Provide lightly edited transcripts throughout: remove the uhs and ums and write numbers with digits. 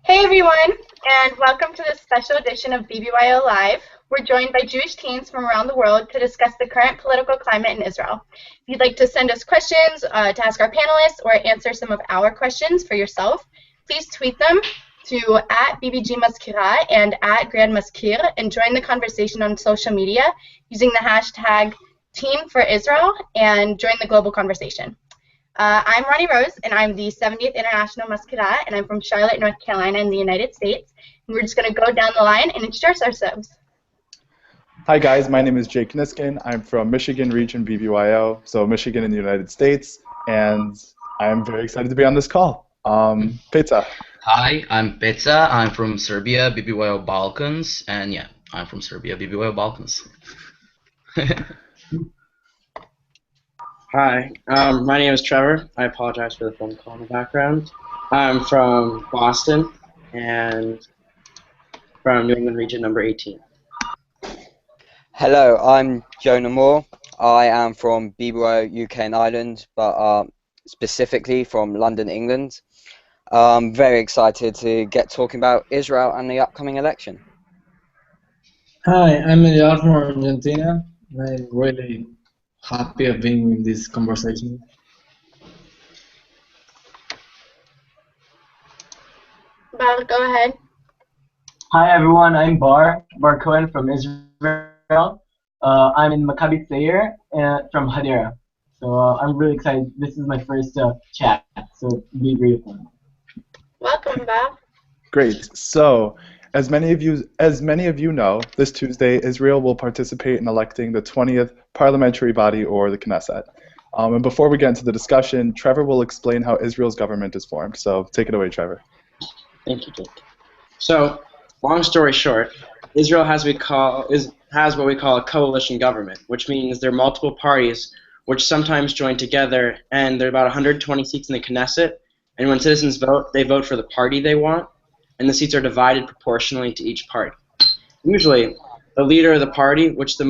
Hey everyone, and welcome to this special edition of BBYO Live. We're joined by Jewish teens from around the world to discuss the current political climate in Israel. If you'd like to send us questions to ask our panelists or answer some of our questions for yourself, please tweet them to @BBGMaskira and @GrandMaskir and join the conversation on social media using the hashtag Teen for Israel and join the global conversation. I'm Ronnie Rose, and I'm the 70th International Maskira, and I'm from Charlotte, North Carolina in the United States. And we're just going to go down the line and introduce ourselves. Hi guys, my name is Jake Niskin. I'm from Michigan region BBYO, so Michigan in the United States, and I'm very excited to be on this call. Pizza. Hi, I'm Pizza. I'm from Serbia, BBYO Balkans, and yeah, I'm from Serbia, BBYO Balkans. Hi, my name is Trevor. I apologize for the phone call in the background. I'm from Boston and from New England region number 18. Hello, I'm Jonah Moore. I am from BBYO UK and Ireland, but specifically from London, England. I'm very excited to get talking about Israel and the upcoming election. Hi, I'm Eliar from Argentina. I'm really happy of being in this conversation. Bar, go ahead. Hi everyone, I'm Bar Cohen from Israel. I'm in Maccabi Tzair from Hadera. So I'm really excited. This is my first chat, so it'll be really fun. Welcome, Bar. Great. So, as many of you know, this Tuesday, Israel will participate in electing the 20th parliamentary body, or the Knesset. And before we get into the discussion, Trevor will explain how Israel's government is formed. So, take it away, Trevor. Thank you, Jake. So, long story short, Israel has what we call a coalition government, which means there are multiple parties which sometimes join together, and there are about 120 seats in the Knesset. And when citizens vote, they vote for the party they want, and the seats are divided proportionally to each party. Usually, the leader of the party, which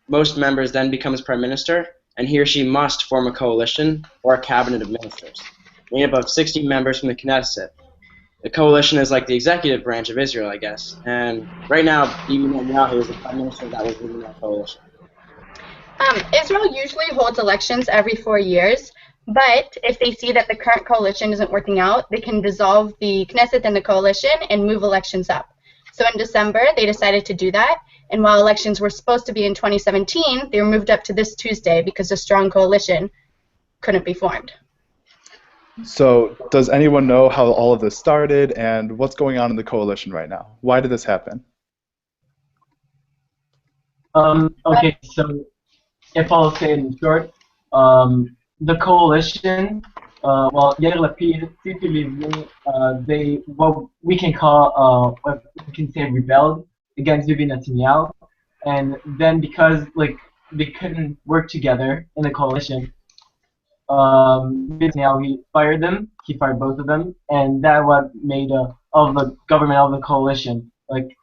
most members then becomes prime minister, and he or she must form a coalition or a cabinet of ministers, made up of 60 members from the Knesset. The coalition is like the executive branch of Israel, I guess. And right now, Bibi Netanyahu is the prime minister that was leading that coalition. Israel usually holds elections every 4 years, but if they see that the current coalition isn't working out, they can dissolve the Knesset and the coalition and move elections up. So in December, they decided to do that, and while elections were supposed to be in 2017, they were moved up to this Tuesday because a strong coalition couldn't be formed. So, does anyone know how all of this started and what's going on in the coalition right now? Why did this happen? Okay, so if I'll say it in short, the coalition, well, Yair Lapid, Tzipi Livni, they what we can call, what we can say rebelled against Bibi Netanyahu, and then because they couldn't work together in the coalition, Bibi Netanyahu, he fired them. He fired both of them, and that what made of the government of the coalition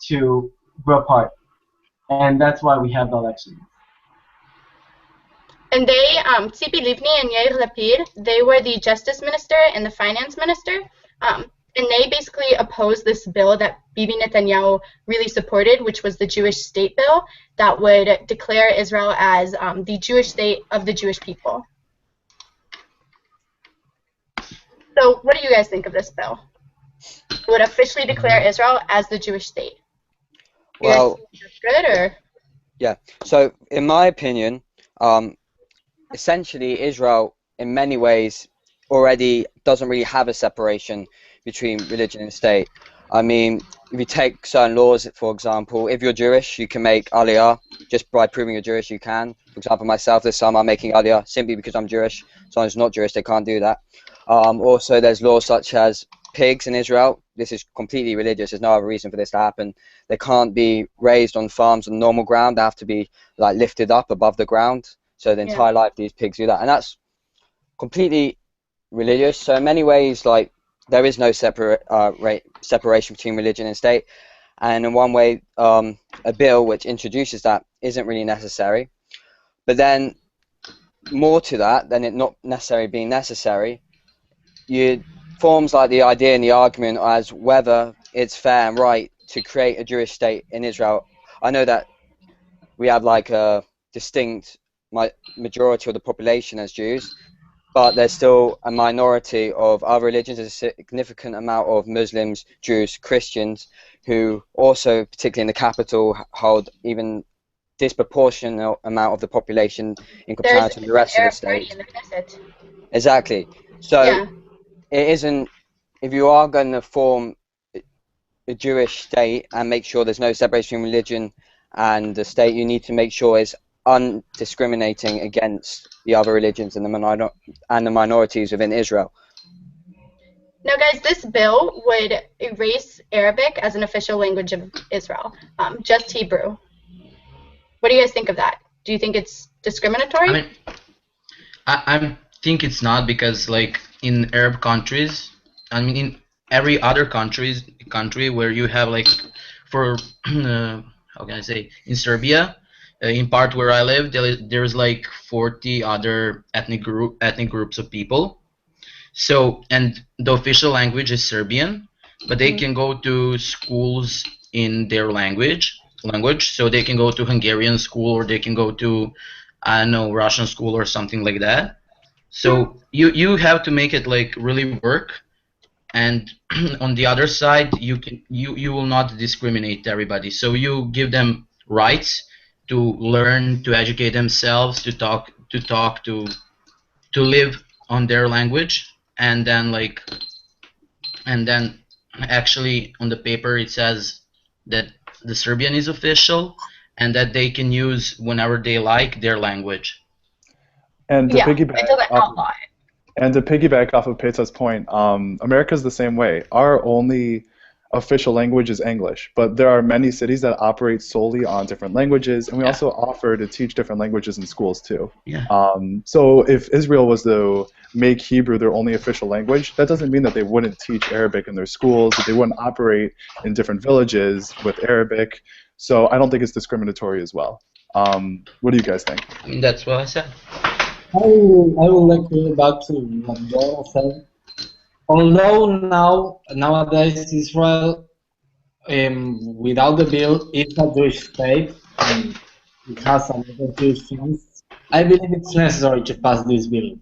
to grow apart, and that's why we have the election. And they, Tzipi Livni and Yair Lapid, they were the justice minister and the finance minister, and they basically opposed this bill that Bibi Netanyahu really supported, which was the Jewish state bill that would declare Israel as the Jewish state of the Jewish people. So what do you guys think of this bill? It would officially declare Israel as the Jewish state. Well, good or? Yeah, so in my opinion, essentially Israel in many ways already doesn't really have a separation between religion and state. I mean, if you take certain laws, for example, if you're Jewish, you can make Aliyah. Just by proving you're Jewish, you can. For example, myself this summer, I'm making Aliyah simply because I'm Jewish. Someone who's not Jewish, they can't do that. Also, there's laws such as pigs in Israel. This is completely religious. There's no other reason for this to happen. They can't be raised on farms on normal ground. They have to be lifted up above the ground. So the entire life these pigs do that, and that's completely religious. So in many ways, there is no separation between religion and state, and in one way, a bill which introduces that isn't really necessary. But then, more to that than it not necessarily being necessary, forms like the idea and the argument as whether it's fair and right to create a Jewish state in Israel. I know that we have like a distinct majority of the population as Jews, but there's still a minority of other religions. There's a significant amount of Muslims, Jews, Christians, who also, particularly in the capital, hold even disproportionate amount of the population in comparison to the rest of the state. In the Knesset. Exactly. So Yeah. it isn't, if you are going to form a Jewish state and make sure there's no separation between religion and the state, you need to make sure it's undiscriminating against the other religions and the minorities within Israel. Now, guys, this bill would erase Arabic as an official language of Israel, just Hebrew. What do you guys think of that? Do you think it's discriminatory? I mean, I think it's not, because like in Arab countries, I mean in every other country where you have like, for how can I say, in Serbia, in part where I live, there's like 40 other ethnic groups of people. So, and the official language is Serbian, but they can go to schools in their language. So they can go to Hungarian school, or they can go to, I don't know, Russian school or something like that. So you have to make it like really work. And on the other side, you will not discriminate everybody. So you give them rights to learn, to educate themselves, to live on their language, and then actually on the paper it says that the Serbian is official and that they can use whenever they like their language. And to until piggyback off of Peta's point, America's the same way. Our only official language is English, but there are many cities that operate solely on different languages, and we also offer to teach different languages in schools too. Yeah. So if Israel was to make Hebrew their only official language, that doesn't mean that they wouldn't teach Arabic in their schools, that they wouldn't operate in different villages with Arabic. So I don't think it's discriminatory as well. What do you guys think? I mean, that's what I said. I would like to go back to what Dora said. Although nowadays Israel, without the bill, is a Jewish state and it has a lot of Jewish things, I believe it's necessary to pass this bill,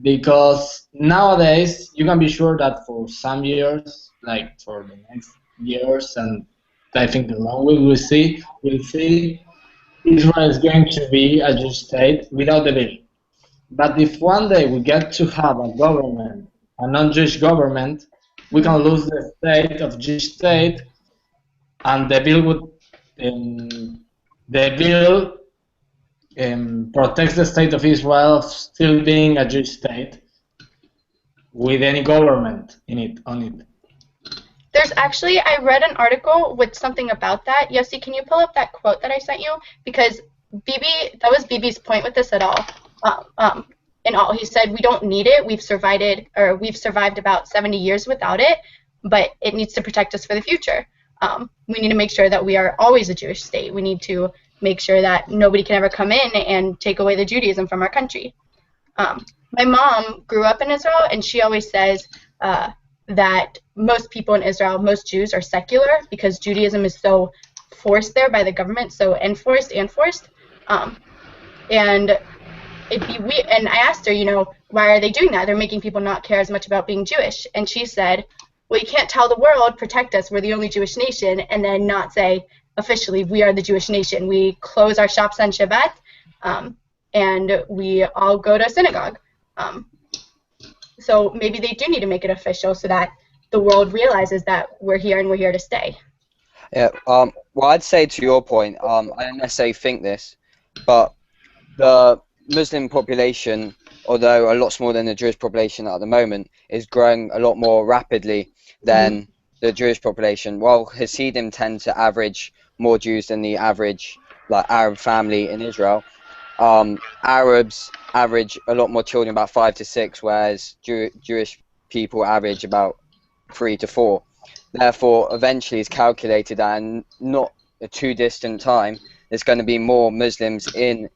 because nowadays you can be sure that for some years, like for the next years, and I think the long we'll see Israel is going to be a Jewish state without the bill. But if one day we get to have a government, a non-Jewish government, we can lose the state of Jewish state, and the bill would protects the state of Israel of still being a Jewish state with any government on it. There's actually, I read an article with something about that. Yossi, can you pull up that quote that I sent you? Because that was BB's point with this at all. In all, he said we don't need it. We've survived about 70 years without it, but it needs to protect us for the future. We need to make sure that we are always a Jewish state. We need to make sure that nobody can ever come in and take away the Judaism from our country. My mom grew up in Israel, and she always says that most people in Israel, most Jews, are secular because Judaism is so forced there by the government, so enforced and forced. And it'd be weird. And I asked her, why are they doing that? They're making people not care as much about being Jewish. And she said, well, you can't tell the world, protect us, we're the only Jewish nation, and then not say officially we are the Jewish nation. We close our shops on Shabbat, and we all go to synagogue. So maybe they do need to make it official so that the world realizes that we're here and we're here to stay. Yeah. Well, I'd say to your point, I don't necessarily think this, but the Muslim population, although a lot smaller than the Jewish population at the moment, is growing a lot more rapidly than the Jewish population. While Hasidim tend to average more Jews than the average Arab family in Israel, Arabs average a lot more children, about 5 to 6, whereas Jewish people average about 3 to 4. Therefore, eventually it's calculated that in not a too distant time, there's going to be more Muslims in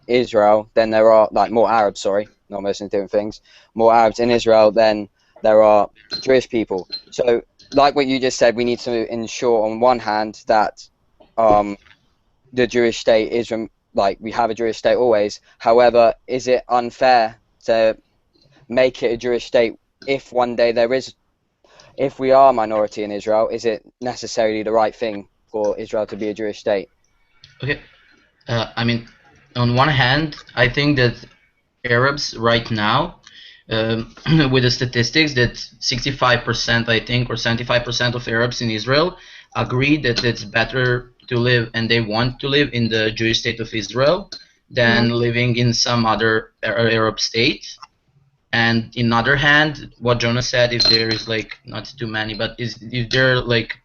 Israel than there are, more Arabs, sorry, not Muslims, different things, more Arabs in Israel than there are Jewish people. So, like what you just said, we need to ensure on one hand that the Jewish state is like we have a Jewish state always. However, is it unfair to make it a Jewish state if one day if we are a minority in Israel, is it necessarily the right thing for Israel to be a Jewish state? Okay. I mean, on one hand, I think that Arabs right now, with the statistics that 65%, I think, or 75% of Arabs in Israel agree that it's better to live and they want to live in the Jewish state of Israel than living in some other Arab state. And in other hand, what Jonah said, if there is like not too many, but if there like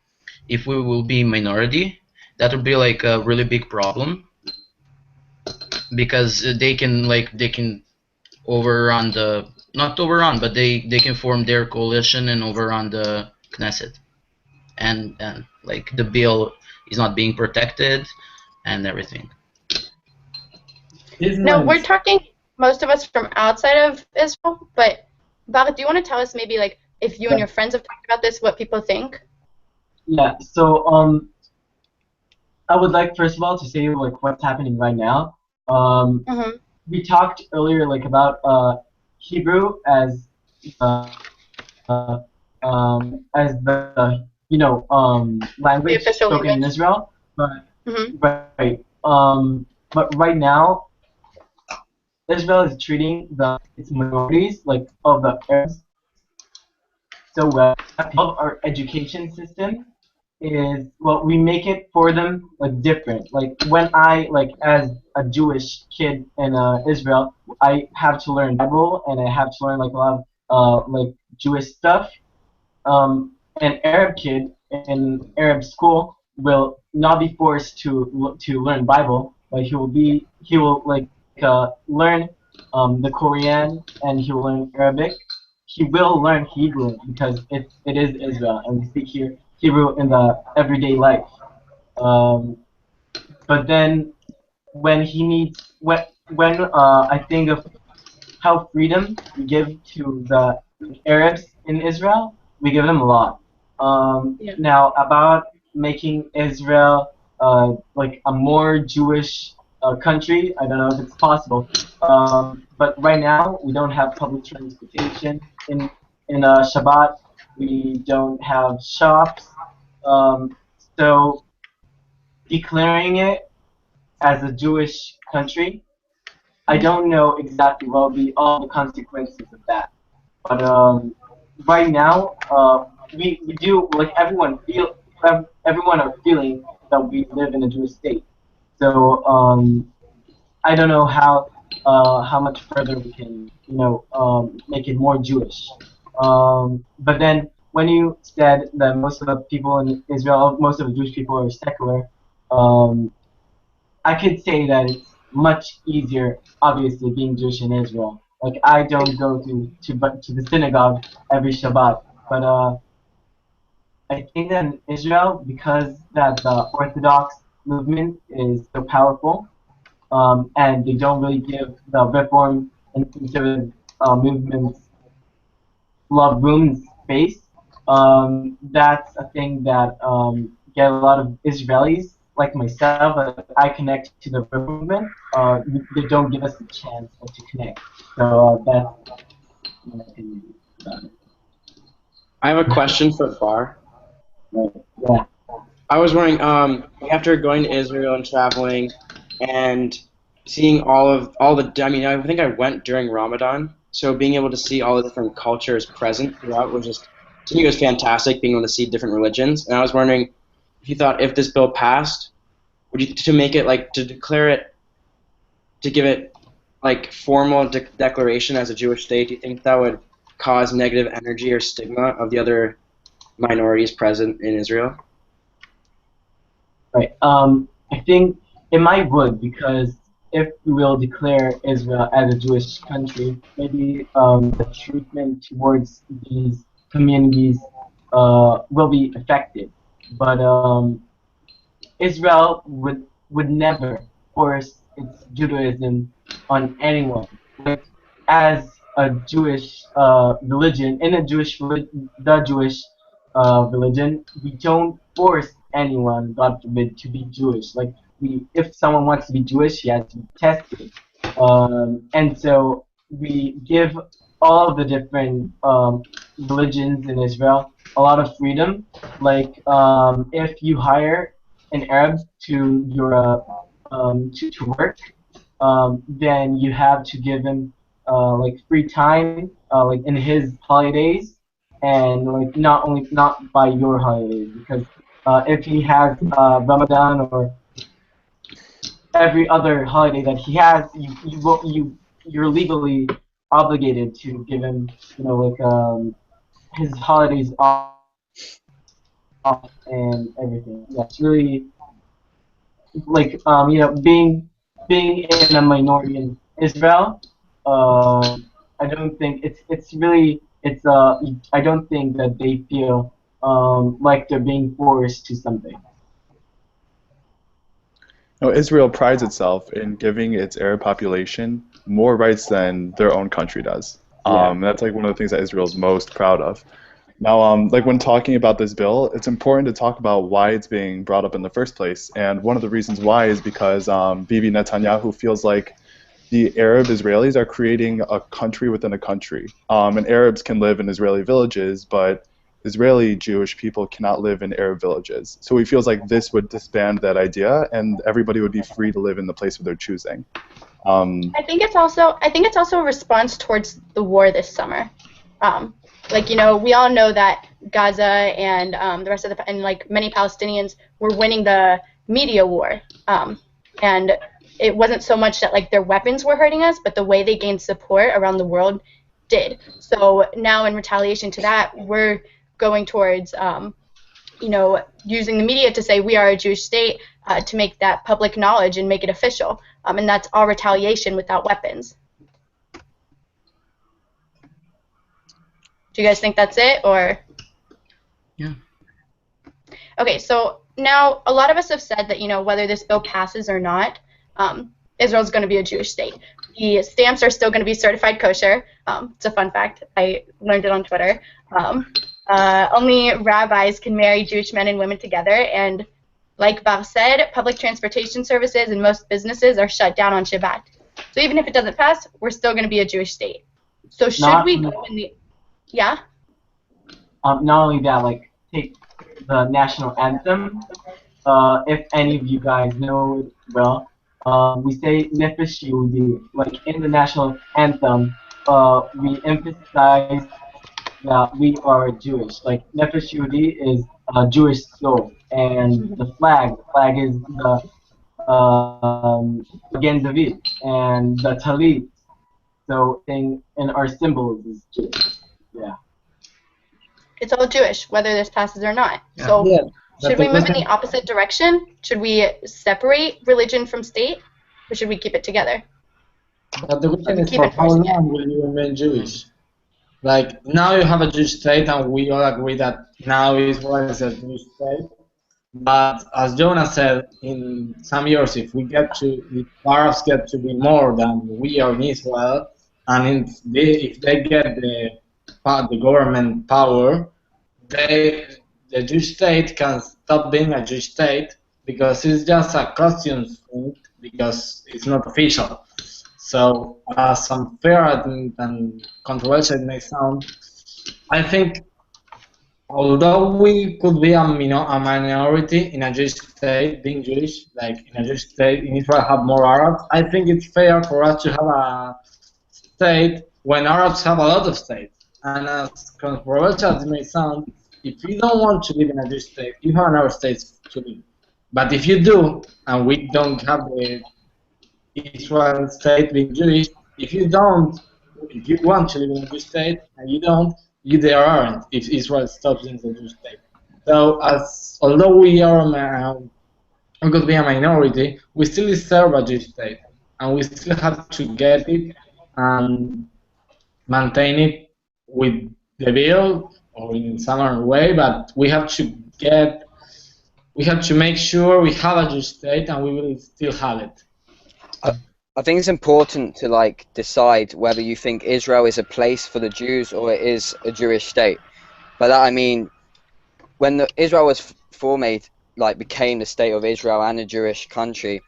if we will be minority, that would be like a really big problem because they can overrun the not overrun, but they can form their coalition and overrun the Knesset, and like the bill is not being protected and everything. Now we're talking most of us from outside of Israel, but Barak, do you want to tell us maybe like if you and your friends have talked about this, what people think? Yeah. So I would like first of all to say like what's happening right now. We talked earlier like about Hebrew as the language spoken in Israel, but but right now Israel is treating its minorities like of the Arabs so well. Our education system is we make it for them like different. Like when I as a Jewish kid in Israel, I have to learn Bible and I have to learn like a lot of Jewish stuff. An Arab kid in Arab school will not be forced to learn Bible, but he will learn the Korean and he will learn Arabic. He will learn Hebrew because it is Israel and we speak here Hebrew in the everyday life. But then when he needs when I think of how freedom we give to the Arabs in Israel, we give them a lot. Now about making Israel like a more Jewish country, I don't know if it's possible. But right now we don't have public transportation in Shabbat. We don't have shops. So declaring it as a Jewish country, I don't know exactly what will be all the consequences of that. But right now, we do like everyone are feeling that we live in a Jewish state. So I don't know how much further we can make it more Jewish. But then when you said that most of the people in Israel, most of the Jewish people are secular, I could say that it's much easier, obviously, being Jewish in Israel. Like I don't go to the synagogue every Shabbat, but I think that in Israel, because that the Orthodox movement is so powerful, and they don't really give the Reform and conservative movements love room and space. That's a thing that get a lot of Israelis like myself. I connect to the movement. They don't give us a chance to connect. So that's my opinion about it. I have a question for Bar. Yeah. I was wondering, after going to Israel and traveling and seeing all the, I mean, I think I went during Ramadan, so being able to see all the different cultures present throughout was just, to me, it was fantastic being able to see different religions. And I was wondering if you thought if this bill passed, would you to make it like to declare it, to give it like formal declaration as a Jewish state? Do you think that would cause negative energy or stigma of the other minorities present in Israel? Right. I think it might would because if we will declare Israel as a Jewish country, maybe the treatment towards these communities will be affected. But Israel would never force its Judaism on anyone. Like, as a Jewish religion, in a the Jewish religion, we don't force anyone, God forbid, to be Jewish. Like if someone wants to be Jewish, he has to be tested. And so we give all of the different religions in Israel a lot of freedom. Like if you hire an Arab to your to work, then you have to give him like free time, like in his holidays, and like not by your holidays, because if he has Ramadan or every other holiday that he has, you're legally obligated to give him, like his holidays off and everything. Yeah, it's really like being in a minority in Israel. I don't think it's really it's I don't think that they feel like they're being forced to something. Israel prides itself in giving its Arab population more rights than their own country does. That's like one of the things that Israel is most proud of. Now, like when talking about this bill, it's important to talk about why it's being brought up in the first place. And one of the reasons why is because Bibi Netanyahu feels like the Arab Israelis are creating a country within a country. And Arabs can live in Israeli villages, but Israeli Jewish people cannot live in Arab villages. So he feels like this would disband that idea, and everybody would be free to live in the place of their choosing. I think it's also a response towards the war this summer. Like we all know that Gaza and the rest of and like many Palestinians were winning the media war, and it wasn't so much that like their weapons were hurting us, but the way they gained support around the world did. So now in retaliation to that, we're going towards using the media to say we are a Jewish state, to make that public knowledge and make it official, and that's all retaliation without weapons. Do you guys think that's it, or? Yeah. Okay, so now a lot of us have said that whether this bill passes or not, Israel's going to be a Jewish state. The stamps are still going to be certified kosher. It's a fun fact. I learned it on Twitter. Only rabbis can marry Jewish men and women together, and like Bar said, public transportation services and most businesses are shut down on Shabbat. So even if it doesn't pass, we're still going to be a Jewish state. So should we go in the... Yeah? Not only that, like, take the national anthem. If any of you guys know it well, we say Nefesh Yehudi. Like, in the national anthem, we emphasize that we are Jewish. Like, Nefesh Yehudi is a Jewish soul. And the flag is the Magen David. And the Talit. So, in our symbols is Jewish. Yeah. It's all Jewish, whether this passes or not. Yeah. So Yeah, should we move in the opposite direction? Should we separate religion from state, or should we keep it together? but the question is, keep for it how forcing it. long will you remain Jewish? Like, now you have a Jewish state, and we all agree that now Israel is a Jewish state. But as Jonah said, in some years, if Arabs get to be more than we are in Israel, and if they get the government power, the Jewish state can stop being a Jewish state because it's just a costume thing, because it's not official. So, as unfair and controversial it may sound, I think although we could be a minority in a Jewish state, being Jewish, like in a Jewish state in Israel have more Arabs, I think it's fair for us to have a state when Arabs have a lot of states. And as controversial as it may sound, if you don't want to live in a Jewish state, you have another state to live. But if you do, and we don't have the Israel state being Jewish, if you want to live in a Jewish state and you don't, there aren't if Israel stops being a Jewish state. So although we could be a minority, we still deserve a Jewish state, and we still have to get it and maintain it with the bill or in some other way. But we have to make sure we have a Jewish state, and we will still have it. I think it's important to like decide whether you think Israel is a place for the Jews or it is a Jewish state. By that I mean when Israel was formed, like became the state of Israel and a Jewish country,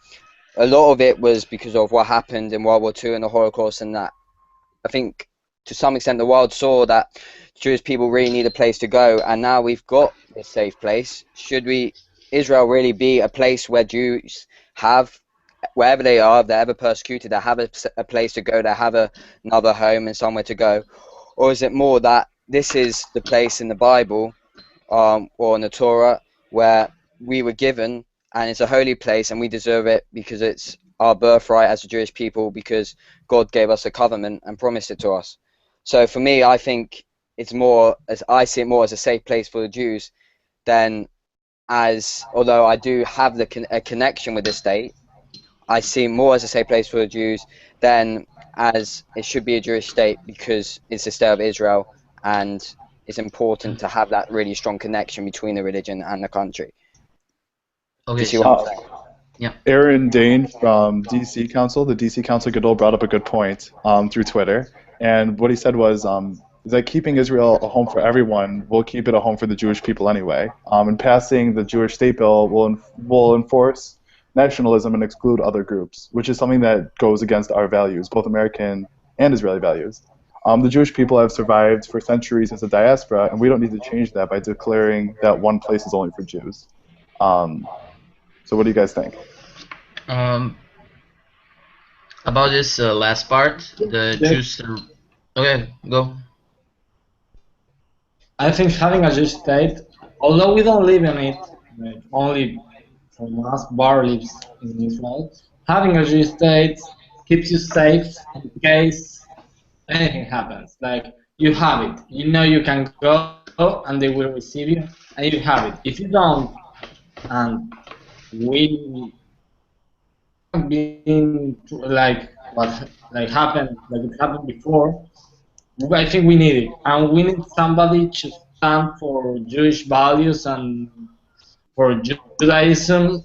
a lot of it was because of what happened in World War II and the Holocaust, and that I think to some extent the world saw that Jewish people really need a place to go, and now we've got a safe place. Should Israel really be a place where Jews have, wherever they are, if they're ever persecuted, they have a place to go, they have another home and somewhere to go? Or is it more that this is the place in the Bible or in the Torah where we were given, and it's a holy place and we deserve it because it's our birthright as a Jewish people, because God gave us a covenant and promised it to us? So for me, I think it's more, as I see it, more as a safe place for the Jews than as, although I do have a connection with the state, I see it more as a safe place for the Jews than as it should be a Jewish state because it's the state of Israel, and it's important to have that really strong connection between the religion and the country. Do Okay, you see what I'm so saying? yeah. Aaron Dane from DC Council, the DC Council Gadol, brought up a good point through Twitter. And what he said was that keeping Israel a home for everyone will keep it a home for the Jewish people anyway. And passing the Jewish state bill will enforce nationalism and exclude other groups, which is something that goes against our values, both American and Israeli values. The Jewish people have survived for centuries as a diaspora, and we don't need to change that by declaring that one place is only for Jews. So what do you guys think? Um, about this last part, the Jews. Okay, go. I think having a Jewish state, although we don't live in it, like only from us bar lives in Israel, having a Jewish state keeps you safe in case anything happens. Like, you have it. You know you can go and they will receive you, and you have it. If you don't, and we have been like what happened, like it happened before, I think we need it, and we need somebody to stand for Jewish values and for Judaism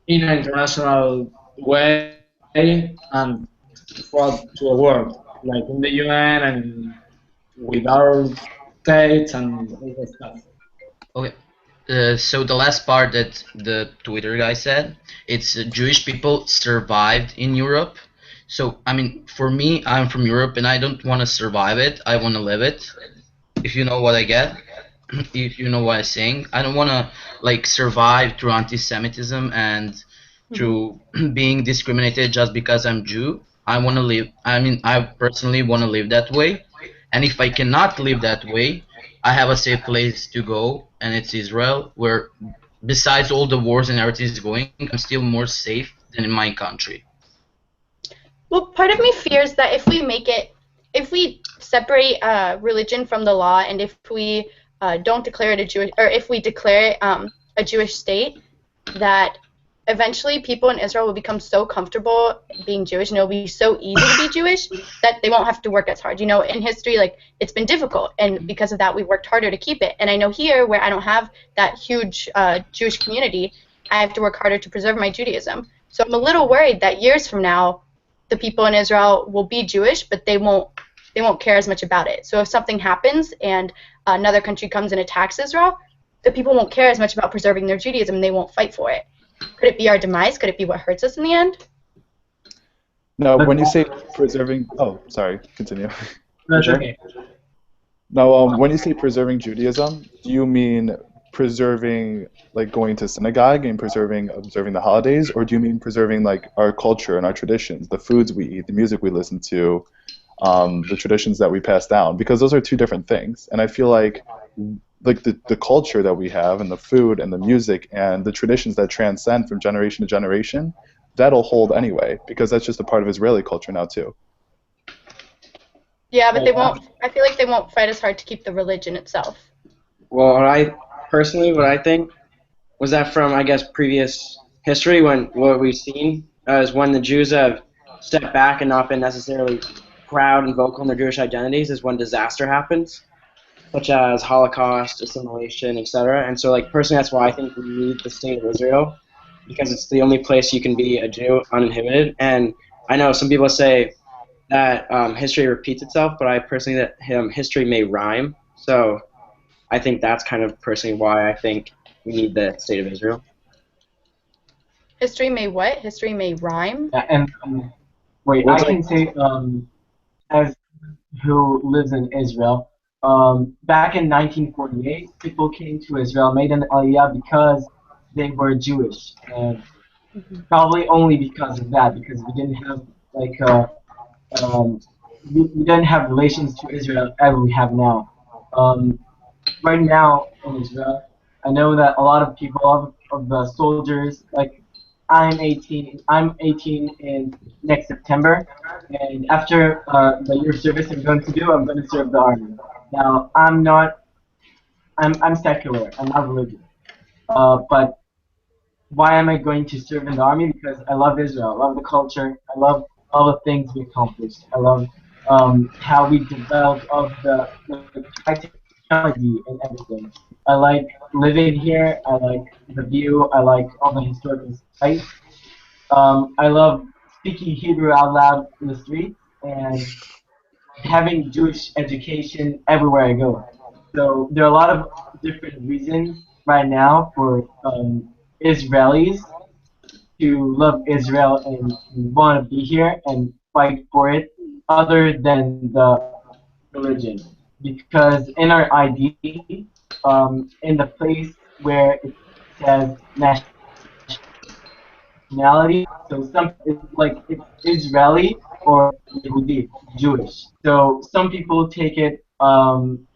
in an international way and throughout to the world, like in the UN and with our states and all that stuff. Okay. So the last part that the Twitter guy said, it's Jewish people survived in Europe. So I mean, for me, I'm from Europe and I don't want to survive it. I want to live it. If you know what I get, if you know what I'm saying, I don't want to like survive through anti-Semitism and through being discriminated just because I'm Jew. I want to live. I mean, I personally want to live that way. And if I cannot live that way, I have a safe place to go, and it's Israel, where besides all the wars and everything is going, I'm still more safe than in my country. Well, part of me fears that if we separate religion from the law, and if we don't declare it a Jewish, or if we declare it a Jewish state, that eventually people in Israel will become so comfortable being Jewish, and it'll be so easy to be Jewish that they won't have to work as hard. You know, in history, like, it's been difficult, and because of that, we worked harder to keep it. And I know here, where I don't have that huge Jewish community, I have to work harder to preserve my Judaism. So I'm a little worried that years from now, the people in Israel will be Jewish, but they won't care as much about it. So if something happens and another country comes and attacks Israel, the people won't care as much about preserving their Judaism, and they won't fight for it. Could it be our demise? Could it be what hurts us in the end? No, when you say preserving, oh, sorry, continue. That's okay. No, when you say preserving Judaism, do you mean preserving, like, going to synagogue and observing the holidays, or do you mean preserving, like, our culture and our traditions, the foods we eat, the music we listen to, the traditions that we pass down? Because those are two different things, and I feel like the culture that we have and the food and the music and the traditions that transcend from generation to generation, that'll hold anyway, because that's just a part of Israeli culture now too. Yeah, but they won't. I feel like they won't fight as hard to keep the religion itself. Well, what I think was that from, I guess, previous history, when what we've seen is when the Jews have stepped back and not been necessarily proud and vocal in their Jewish identities, is when disaster happens, such as Holocaust, assimilation, etc. And so, like, personally, that's why I think we need the state of Israel, because it's the only place you can be a Jew uninhibited. And I know some people say that history repeats itself, but I personally that history may rhyme. So I think that's kind of personally why I think we need the state of Israel. History may what? History may rhyme? Yeah, and wait, Well, I it's like can say as who lives in Israel. Back in 1948, people came to Israel, made an aliyah because they were Jewish, and probably only because of that, because we didn't have like um, we didn't have relations to Israel as we have now. Um, right now in Israel, I know that a lot of people of the soldiers, like I'm 18 in next September, and after the year of service I'm going to do, I'm going to serve the army. Now I'm secular, I'm not religious, but why am I going to serve in the army? Because I love Israel, I love the culture, I love all the things we accomplished, I love how we developed all of the high technology and everything. I like living here, I like the view, I like all the historical sites. I love speaking Hebrew out loud in the streets and having Jewish education everywhere I go. So there are a lot of different reasons right now for Israelis to love Israel and want to be here and fight for it, other than the religion. Because in our ID, in the place where it says nationality, so some it's like it's Israeli or Yehudi, Jewish. So some people take it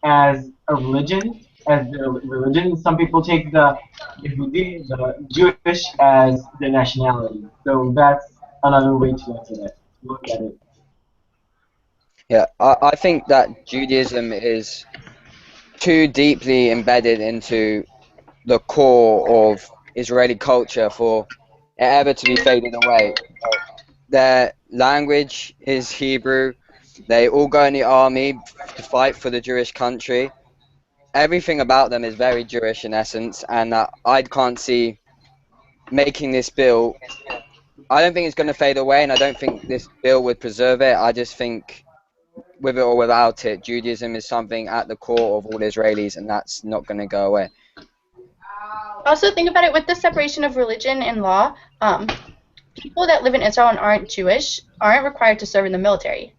as a religion, as their religion. Some people take the Yehudi, the Jewish, as their nationality. So that's another way to look at it. Yeah, I think that Judaism is too deeply embedded into the core of Israeli culture for it ever to be faded away. Their language is Hebrew. They all go in the army to fight for the Jewish country. Everything about them is very Jewish in essence, and I can't see making this bill. I don't think it's going to fade away, and I don't think this bill would preserve it. I just think, with it or without it, Judaism is something at the core of all Israelis, and that's not going to go away. Also, think about it with the separation of religion and law. People that live in Israel and aren't Jewish aren't required to serve in the military.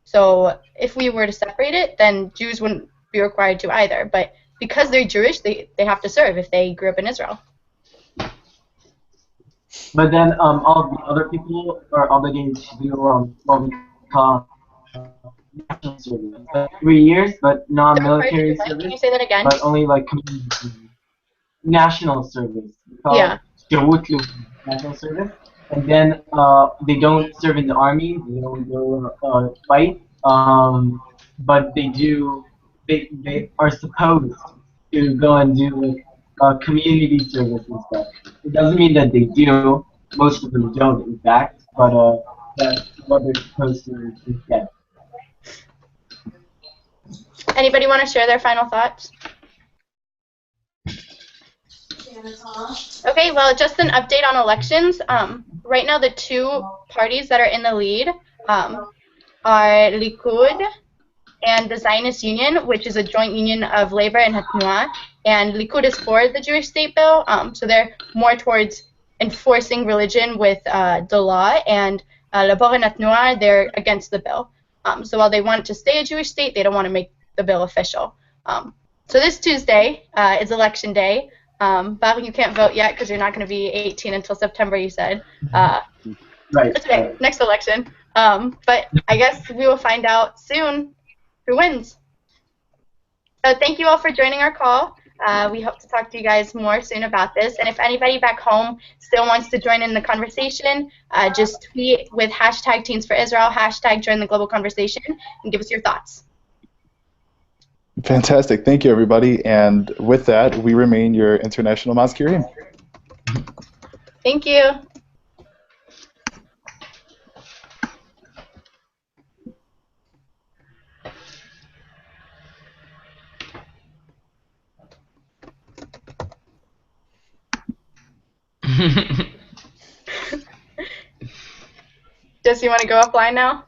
So if we were to separate it, then Jews wouldn't be required to either. But because they're Jewish, they have to serve if they grew up in Israel. But then all the other people are obligated to do what we call national service. Like 3 years, but They're required to do non-military what? Can service, you say that again? but only like community service. National service. We call Yeah. it שירות לאומי, national service. And then they don't serve in the army, they don't go fight, but they are supposed to go and do like community service and stuff. It doesn't mean that they do. Most of them don't, in fact, but that's what they're supposed to instead. Anybody want to share their final thoughts? Okay, well, just an update on elections. Right now, the two parties that are in the lead are Likud and the Zionist Union, which is a joint union of labor and Hatnuah. And Likud is for the Jewish state bill, so they're more towards enforcing religion with the law, and Labor and Hatnuah, they're against the bill. So while they want it to stay a Jewish state, they don't want to make the bill official. So this Tuesday is election day. Bob, you can't vote yet because you're not going to be 18 until September, you said. Right. That's okay, next election. But I guess we will find out soon who wins. So thank you all for joining our call. We hope to talk to you guys more soon about this. And if anybody back home still wants to join in the conversation, just tweet with hashtag Teens for Israel, hashtag join the global conversation, and give us your thoughts. Fantastic. Thank you, everybody. And with that, we remain your international Mazkirim. Thank you. Jesse, you want to go offline now?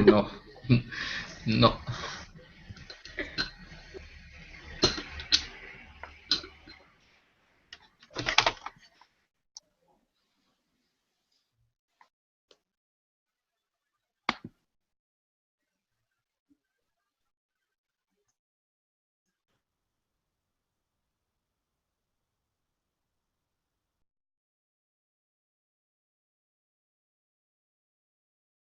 No. No.